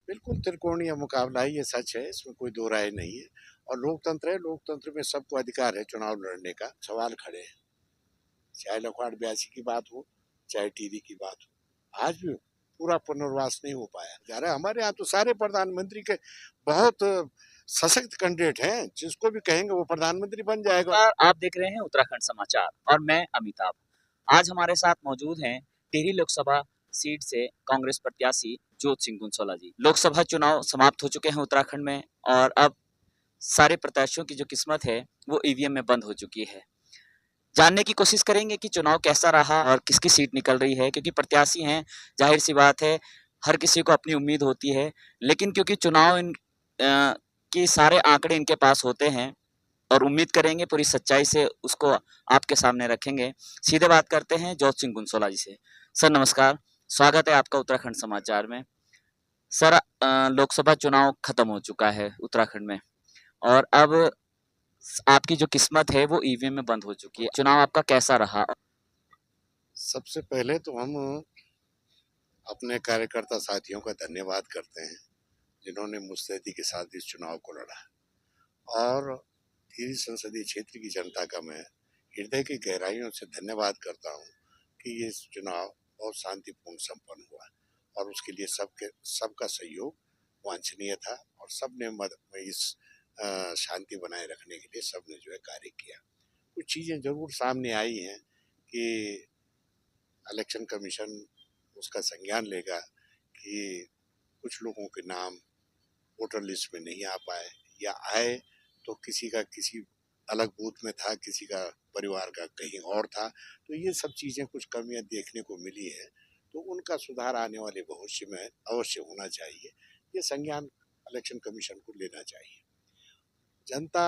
बिल्कुल त्रिकोणीय मुकाबला है, ये सच है, इसमें कोई दो राय नहीं है। और लोकतंत्र है, लोकतंत्र में सबको अधिकार है चुनाव लड़ने का। सवाल खड़े हैं, चाहे लखवाड़ बयासी की बात हो, चाहे टीरी की बात हो, आज भी पूरा पुनर्वास नहीं हो पाया जा रहा है। हमारे यहाँ तो सारे प्रधानमंत्री के बहुत सशक्त कैंडिडेट हैं, जिसको भी कहेंगे वो प्रधानमंत्री बन जाएगा। आप देख रहे हैं उत्तराखंड समाचार और मैं अमिताभ। आज हमारे साथ मौजूद हैं टिहरी लोकसभा सीट से कांग्रेस प्रत्याशी जोत सिंह गुंसोला जी। लोकसभा चुनाव समाप्त हो चुके हैं उत्तराखंड में और अब सारे प्रत्याशियों की जो किस्मत है वो ईवीएम में बंद हो चुकी है। जानने की कोशिश करेंगे कि चुनाव कैसा रहा और किसकी सीट निकल रही है, क्योंकि प्रत्याशी हैं, जाहिर सी बात है, हर किसी को अपनी उम्मीद होती है। लेकिन क्योंकि चुनाव के सारे आंकड़े इनके पास होते हैं और उम्मीद करेंगे पूरी सच्चाई से उसको आपके सामने रखेंगे। सीधे बात करते हैं जोत सिंह गुंसोला जी से। सर नमस्कार, स्वागत है आपका उत्तराखंड समाचार में। सर लोकसभा चुनाव खत्म हो चुका है उत्तराखंड में और अब आपकी जो किस्मत है वो ईवीएम में बंद हो चुकी है। चुनाव आपका कैसा रहा? सबसे पहले तो हम अपने कार्यकर्ता साथियों का धन्यवाद करते हैं, जिन्होंने मुस्तैदी के साथ इस चुनाव को लड़ा। और टिहरी संसदीय क्षेत्र की जनता का मैं हृदय की गहराइयों से धन्यवाद करता हूं कि ये चुनाव बहुत शांतिपूर्ण संपन्न हुआ और उसके लिए सबका सहयोग वांछनीय था और सबने इस शांति बनाए रखने के लिए सबने जो है कार्य किया। कुछ चीज़ें जरूर सामने आई हैं कि इलेक्शन कमीशन उसका संज्ञान लेगा कि कुछ लोगों के नाम वोटर लिस्ट में नहीं आ पाए, या आए तो किसी का किसी अलग बूथ में था, किसी का परिवार का कहीं और था। तो ये सब चीज़ें कुछ कमियां देखने को मिली है, तो उनका सुधार आने वाले भविष्य में अवश्य होना चाहिए। ये संज्ञान इलेक्शन कमीशन को लेना चाहिए। जनता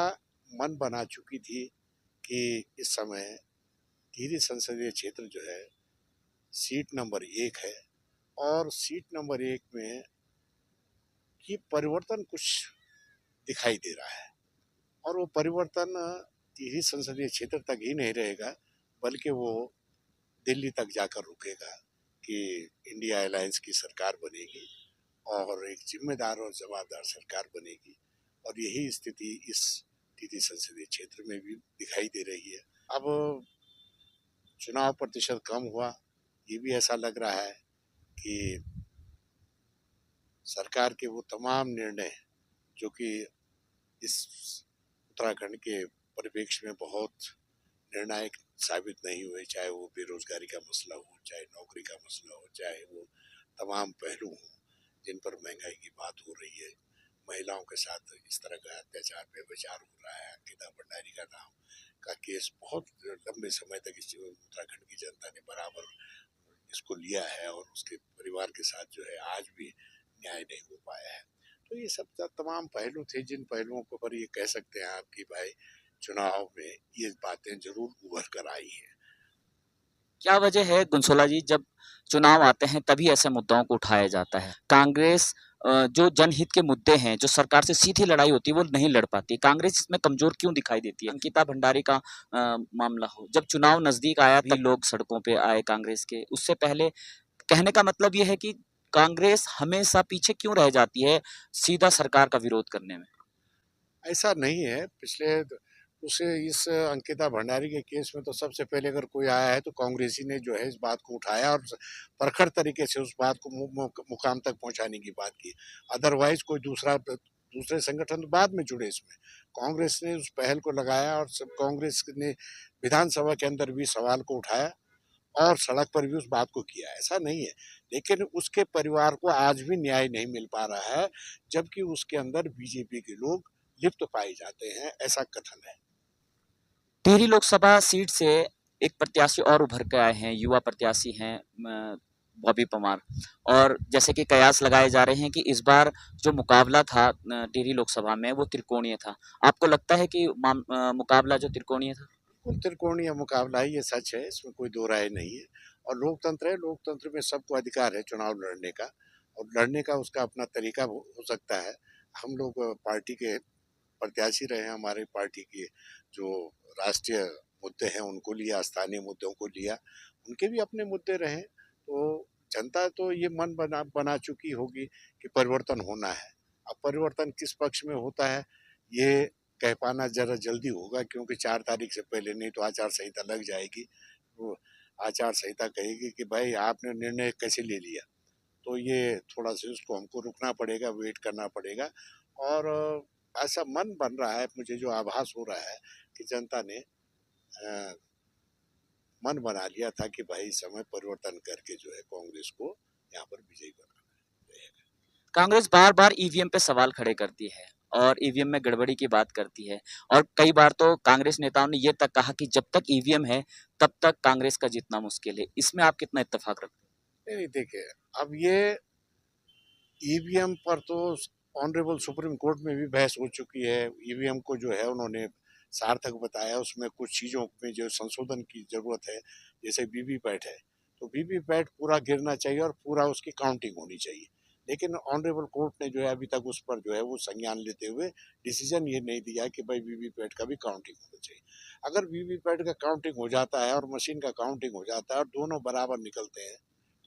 मन बना चुकी थी कि इस समय टिहरी संसदीय क्षेत्र जो है सीट नंबर 1 है और सीट नंबर 1 में ये परिवर्तन कुछ दिखाई दे रहा है। और वो परिवर्तन टिहरी संसदीय क्षेत्र तक ही नहीं रहेगा, बल्कि वो दिल्ली तक जाकर रुकेगा कि इंडिया अलायंस की सरकार बनेगी और एक जिम्मेदार और जवाबदार सरकार बनेगी। और यही स्थिति इस टिहरी संसदीय क्षेत्र में भी दिखाई दे रही है। अब चुनाव प्रतिशत कम हुआ, ये भी ऐसा लग रहा है कि सरकार के वो तमाम निर्णय जो कि इस उत्तराखंड के परिप्रेक्ष्य में बहुत निर्णायक साबित नहीं हुए, चाहे वो बेरोजगारी का मसला हो, चाहे नौकरी का मसला हो, चाहे वो तमाम पहलू हों जिन पर महंगाई की बात हो रही है, महिलाओं के साथ इस तरह का अत्याचार व्यभिचार हो रहा है, अंकिता भंडारी का नाम का केस बहुत लंबे समय तक इस उत्तराखंड की जनता ने बराबर इसको लिया है और उसके परिवार के साथ जो है आज भी न्याय नहीं हो पाया है। तो ये सब तमाम पहलू थे जिन पहलुओं को पर ये कह सकते हैं आप कि भाई चुनाव में ये बातें जरूर उभर कर आई हैं। क्या वजह है गुंसोला जी, जब चुनाव आते हैं तभी ऐसे मुद्दाओं को उठाया जाता है? कांग्रेस जो जनहित के मुद्दे हैं, जो सरकार से सीधी लड़ाई होती है, वो नहीं लड़ पाती। कांग्रेस इसमें कमजोर क्यों दिखाई देती है? अंकिता भंडारी का मामला हो, जब चुनाव नजदीक आया तभी लोग सड़कों पे आए कांग्रेस के। उससे पहले कहने का मतलब ये है कि कांग्रेस हमेशा पीछे क्यों रह जाती है सीधा सरकार का विरोध करने में? ऐसा नहीं है। पिछले उसे इस अंकिता भंडारी के केस में तो सबसे पहले अगर कोई आया है तो कांग्रेसी ने जो है इस बात को उठाया और प्रखर तरीके से उस बात को मुकाम तक पहुंचाने की बात की। अदरवाइज कोई दूसरे संगठन बाद में जुड़े इसमें। कांग्रेस ने उस पहल को लगाया और सब कांग्रेस ने विधानसभा के अंदर भी सवाल को उठाया और सड़क पर भी उस बात को किया। ऐसा नहीं है, लेकिन उसके परिवार को आज भी न्याय नहीं मिल पा रहा है, जबकि उसके अंदर बीजेपी के लोग लिप्त पाए जाते हैं, ऐसा कथन है। टिहरी लोकसभा सीट से एक प्रत्याशी और उभर के आए हैं, युवा प्रत्याशी हैं बॉबी परमार। और जैसे कि कयास लगाए जा रहे हैं कि इस बार जो मुकाबला था टिहरी लोकसभा में वो त्रिकोणीय था। आपको लगता है कि मुकाबला जो त्रिकोणीय था? बिल्कुल त्रिकोणीय मुकाबला है, ये सच है, इसमें कोई दो राय नहीं है। और लोकतंत्र है, लोकतंत्र में सबको अधिकार है चुनाव लड़ने का, और लड़ने का उसका अपना तरीका हो सकता है। हम लोग पार्टी के प्रत्याशी रहे हैं, हमारे पार्टी के जो राष्ट्रीय मुद्दे हैं उनको लिया, स्थानीय मुद्दों को लिया, उनके भी अपने मुद्दे रहे। तो जनता तो ये मन बना चुकी होगी कि परिवर्तन होना है। अब परिवर्तन किस पक्ष में होता है ये कह पाना जरा जल्दी होगा, क्योंकि 4 तारीख से पहले नहीं तो आचार संहिता लग जाएगी। वो आचार संहिता कहेगी कि भाई आपने निर्णय कैसे ले लिया। तो ये थोड़ा सा उसको हमको रुकना पड़ेगा, वेट करना पड़ेगा। और ऐसा मन बन रहा है, मुझे जो आभास हो रहा है कि जनता ने मन बना लिया था कि भाई इस समय परिवर्तन करके जो है कांग्रेस को यहाँ पर विजयी बनाना रहेगा। कांग्रेस बार बार ईवीएम पे सवाल खड़े करती है और ईवीएम में गड़बड़ी की बात करती है, और कई बार तो कांग्रेस नेताओं ने ये तक कहा कि जब तक ईवीएम है तब तक कांग्रेस का जीतना मुश्किल है। इसमें आप कितना इत्तेफाक रखते नहीं देखिए, अब ये ईवीएम पर तो ऑनरेबल सुप्रीम कोर्ट में भी बहस हो चुकी है। ईवीएम को जो है उन्होंने सार्थक बताया, उसमें कुछ चीज़ों में जो संशोधन की जरूरत है, जैसे वीवीपैट है, तो वीवीपैट पूरा गिरना चाहिए और पूरा उसकी काउंटिंग होनी चाहिए। लेकिन ऑनरेबल कोर्ट ने जो है अभी तक उस पर जो है वो संज्ञान लेते हुए डिसीजन ये नहीं दिया कि भाई वीवीपैट का भी काउंटिंग होना चाहिए। अगर वीवीपैट का काउंटिंग हो जाता है और मशीन का काउंटिंग हो जाता है और दोनों बराबर निकलते हैं,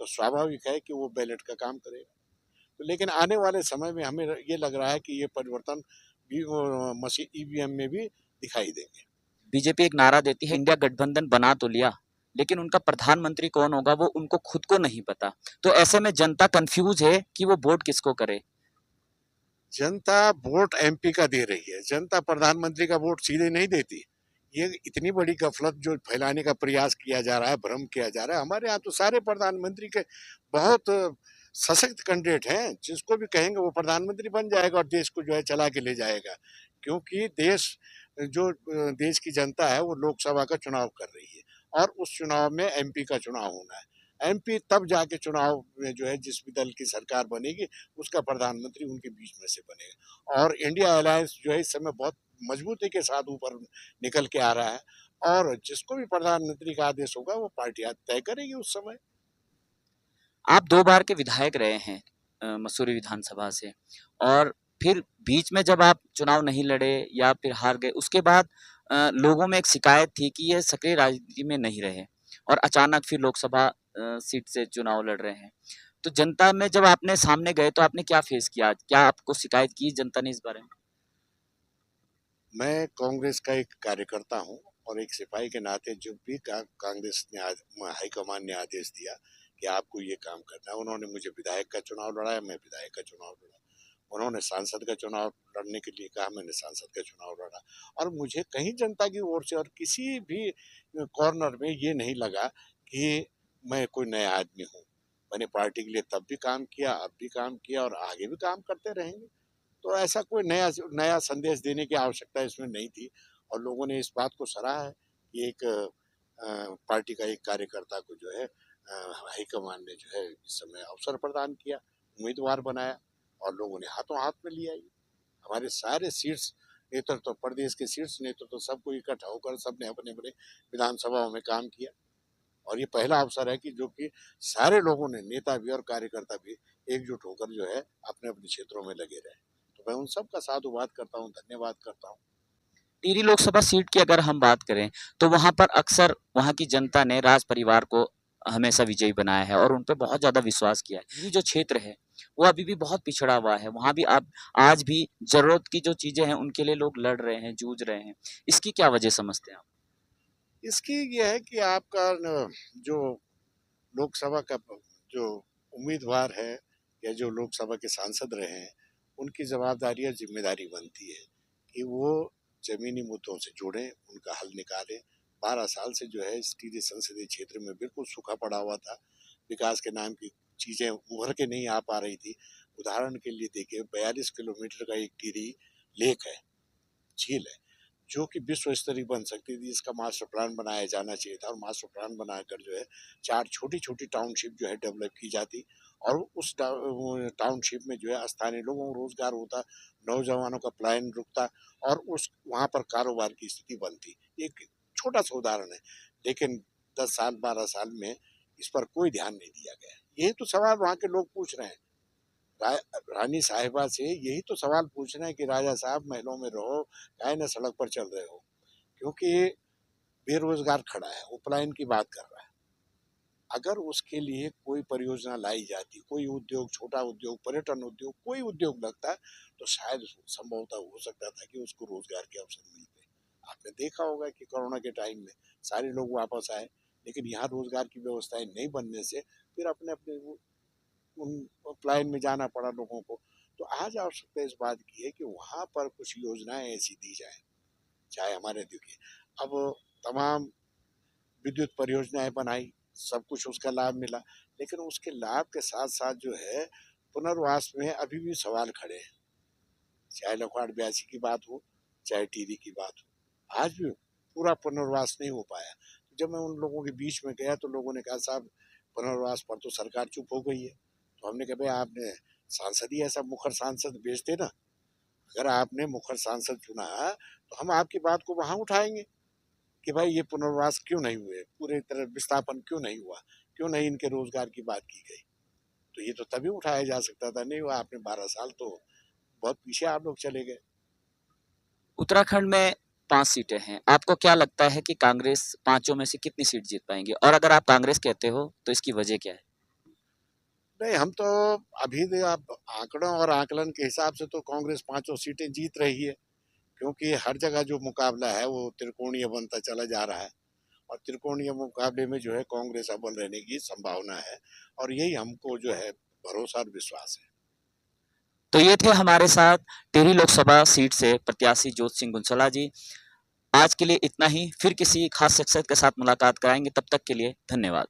तो स्वाभाविक है कि वो बैलेट का काम करेगा। तो लेकिन आने वाले समय में हमें ये लग रहा है कि ये परिवर्तन भी मशीन ईवीएम में भी दिखाई देंगे। बीजेपी एक नारा देती है, इंडिया गठबंधन बना तो लिया, लेकिन उनका प्रधानमंत्री कौन होगा वो उनको खुद को नहीं पता। तो ऐसे में जनता कंफ्यूज है कि वो वोट किसको करे। जनता वोट एमपी का दे रही है, जनता प्रधानमंत्री का वोट सीधे नहीं देती। ये इतनी बड़ी गफलत जो फैलाने का प्रयास किया जा रहा है, भ्रम किया जा रहा है। हमारे यहाँ तो सारे प्रधानमंत्री के बहुत सशक्त कैंडिडेट हैं, जिसको भी कहेंगे वो प्रधानमंत्री बन जाएगा और देश को जो है चला के ले जाएगा। क्योंकि देश की जनता है वो लोकसभा का चुनाव कर रही है और उस चुनाव में एमपी का चुनाव होना है। एमपी तब जाके चुनाव में जो है जिस भी दल की सरकार बनेगी उसका प्रधानमंत्री उनके बीच में से बनेगा। और इंडिया अलायंस जो है इस समय बहुत मजबूती के साथ ऊपर निकल के आ रहा है और जिसको भी प्रधानमंत्री का आदेश होगा वो पार्टी तय करेगी उस समय। आप 2 बार के विधायक रहे हैं मसूरी विधानसभा से, और फिर बीच में जब आप चुनाव नहीं लड़े या फिर हार गए, उसके बाद लोगों में एक शिकायत थी कि ये सक्रिय राजनीति में नहीं रहे और अचानक फिर लोकसभा सीट से चुनाव लड़ रहे हैं। तो जनता में जब आपने सामने गए तो आपने क्या फेस किया? क्या आपको शिकायत की जनता ने इस बारे में? मैं कांग्रेस का एक कार्यकर्ता हूं और एक सिपाही के नाते जब भी कांग्रेस ने हाईकमान ने आदेश दिया कि आपको ये काम करना है, उन्होंने मुझे विधायक का चुनाव लड़ाया, मैं विधायक का चुनाव लड़ा। उन्होंने सांसद का चुनाव लड़ने के लिए कहा, मैंने सांसद का चुनाव लड़ा। और मुझे कहीं जनता की ओर से और किसी भी कॉर्नर में ये नहीं लगा कि मैं कोई नया आदमी हूँ। मैंने पार्टी के लिए तब भी काम किया, अब भी काम किया और आगे भी काम करते रहेंगे। तो ऐसा कोई नया नया संदेश देने की आवश्यकता इसमें नहीं थी और लोगों ने इस बात को सराहा है कि एक पार्टी का एक कार्यकर्ता को जो है हाईकमान ने जो है इस समय अवसर प्रदान किया, उम्मीदवार बनाया और लोगों ने हाथों हाथ में लिया। हमारे सारे शीर्ष नेतृत्व तो प्रदेश के शीर्ष नेतृत्व तो सबको इकट्ठा होकर सबने अपने अपने विधानसभाओं में काम किया और ये पहला अवसर है कि जो कि सारे लोगों ने, नेता भी और कार्यकर्ता भी एकजुट होकर जो है अपने अपने क्षेत्रों में लगे रहे। तो मैं उन सब का साधुवाद करता हूँ, धन्यवाद करता हूँ। टिहरी लोकसभा सीट की अगर हम बात करें तो वहां पर अक्सर वहां की जनता ने राज परिवार को हमेशा विजयी बनाया है और उन पे बहुत ज्यादा विश्वास किया है। ये जो क्षेत्र है वो अभी भी बहुत पिछड़ा हुआ है, वहां भी आप आज भी जरूरत की जो चीजें हैं उनके लिए लोग लड़ रहे हैं, जूझ रहे हैं। इसकी क्या वजह समझते हैं आप? इसकी ये है कि आपका जो लोकसभा का जो उम्मीदवार है या जो लोकसभा के सांसद रहे हैं, उनकी जवाबदारी और जिम्मेदारी बनती है कि वो जमीनी मुद्दों से जुड़ें, उनका हल निकालें। 12 साल से जो है इस टिहरी संसदीय क्षेत्र में बिल्कुल सूखा पड़ा हुआ था, विकास के नाम की चीज़ें उभर के नहीं आ पा रही थी। उदाहरण के लिए देखिए, 42 किलोमीटर का एक टिहरी लेक है, झील है, जो कि विश्व स्तरीय बन सकती थी। इसका मास्टर प्लान बनाया जाना चाहिए था और मास्टर प्लान बनाकर जो है 4 छोटी-छोटी टाउनशिप जो है डेवलप की जाती और उस टाउनशिप में जो है स्थानीय लोगों को रोजगार होता, नौजवानों का पलायन रुकता और उस वहाँ पर कारोबार की स्थिति बनती। एक छोटा-सा उदाहरण है, लेकिन 10 साल, 12 साल में इस पर कोई ध्यान नहीं दिया गया। यही तो सवाल वहाँ के लोग पूछ रहे हैं। रानी साहिबा से यही तो सवाल पूछना है कि राजा साहब महलों में रहो, काहे न सड़क पर चल रहे हो। क्योंकि बेरोजगार खड़ा है, वो पलायन की बात कर रहा है। अगर उसके लिए कोई परियोजना लाई जाती, कोई उद्योग, छोटा उद्योग, पर्यटन उद्योग, कोई उद्योग लगता, तो शायद संभवतः हो सकता था कि उसको रोजगार के अवसर मिलते। आपने देखा होगा कि कोरोना के टाइम में सारे लोग वापस आए, लेकिन यहाँ रोजगार की व्यवस्थाएं नहीं बनने से फिर अपने अपने उन प्लान में जाना पड़ा लोगों को। तो आज आवश्यकता इस बात की है कि वहाँ पर कुछ योजनाएं ऐसी दी जाए, चाहे हमारे देखिए अब तमाम विद्युत परियोजनाएं बनाई, सब कुछ उसका लाभ मिला, लेकिन उसके लाभ के साथ साथ जो है पुनर्वास में अभी भी सवाल खड़े हैं। चाहे लखवाड़ ब्यासी की बात हो, चाहे टिहरी की बात हो, आज भी पूरा पुनर्वास नहीं हो पाया। जब मैं उन लोगों के बीच में गया तो लोगों ने कहा साहब पुनर्वास पर तो सरकार चुप हो गई है। तो हमने कहा भाई आपने सांसद ही ऐसा मुखर सांसद भेजते ना, अगर आपने मुखर सांसद चुना तो हम आपकी बात को वहां उठाएंगे कि भाई ये पुनर्वास क्यों नहीं हुए, पूरे तरह विस्थापन क्यों नहीं हुआ, क्यों नहीं इनके रोजगार की बात की गई। तो ये तो तभी उठाया जा सकता था, नहीं हुआ। आपने 12 साल तो बहुत पीछे आप लोग चले गए। उत्तराखंड में 5 सीटें हैं। आपको क्या लगता है कि कांग्रेस पांचों में से कितनी सीट जीत पाएंगे? और अगर आप कांग्रेस कहते हो तो इसकी वजह क्या है? नहीं, हम तो अभी आप आंकड़ों और आकलन के हिसाब से तो कांग्रेस 5 सीटें जीत रही है, क्योंकि हर जगह जो मुकाबला है वो त्रिकोणीय बनता चला जा रहा है, और त्रिकोणीय मुकाबले में जो है कांग्रेस अव्वल रहने की संभावना है, और यही हमको जो है भरोसा और विश्वास है। तो ये थे हमारे साथ टिहरी लोकसभा सीट से प्रत्याशी जोत सिंह गुंसला जी। आज के लिए इतना ही, फिर किसी खास शख्सियत के साथ मुलाकात कराएंगे, तब तक के लिए धन्यवाद।